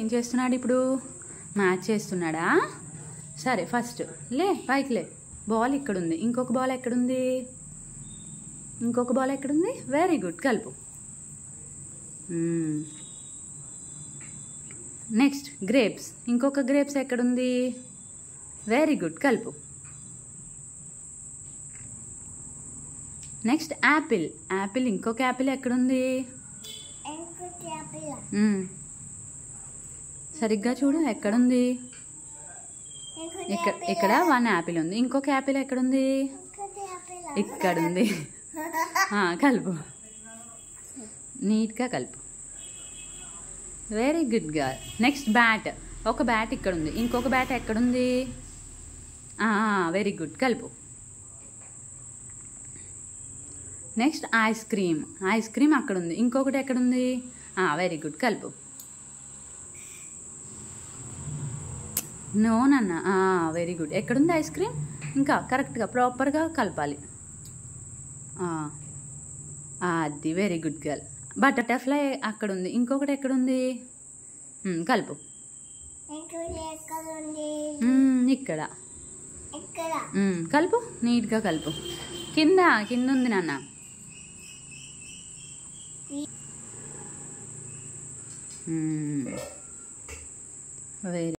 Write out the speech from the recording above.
ఏం చేస్తున్నాడు ఇప్పుడు? మ్యాచ్ చేస్తున్నాడా? సరే ఫస్ట్ లే పైకి లే. బాల్ ఇక్కడ ఉంది. ఇంకొక బాల్ ఎక్కడుంది? ఇంకొక బాల్ ఎక్కడుంది? వెరీ గుడ్, కలుపు. Next grapes. ఇంకొక గ్రేప్స్ ఎక్కడుంది? వెరీ గుడ్, కలుపు. Next Apple. యాపిల్ ఇంకొక యాపిల్ ఎక్కడుంది? సరిగ్గా చూడు, ఎక్కడుంది? ఇక్కడ వన్ యాపిల్ ఉంది. ఇంకొక యాపిల్ ఎక్కడుంది? ఇక్కడుంది. కలుపు, నీట్గా కలుపు. Very good girl. Next bat. ఒక బ్యాట్ ఇక్కడ ఉంది. ఇంకొక బ్యాట్ ఎక్కడుంది? వెరీ గుడ్, కలుపు. Next ice cream. Ice cream అక్కడ ఉంది. ఇంకొకటి ఎక్కడుంది? వెరీ గుడ్, కలుపు. నో నాన్న, వెరీ గుడ్. ఎక్కడుంది ఐస్ క్రీమ్? ఇంకా కరెక్ట్గా ప్రాపర్గా కలపాలి. అది వెరీ గుడ్ గర్ల్. బటర్ఫ్లై అక్కడ ఉంది. ఇంకొకటి ఎక్కడుంది? కలుపు. ఇక్కడ కలుపు, నీట్గా కలుపు. కింద కింద ఉంది నాన్న. వెరీ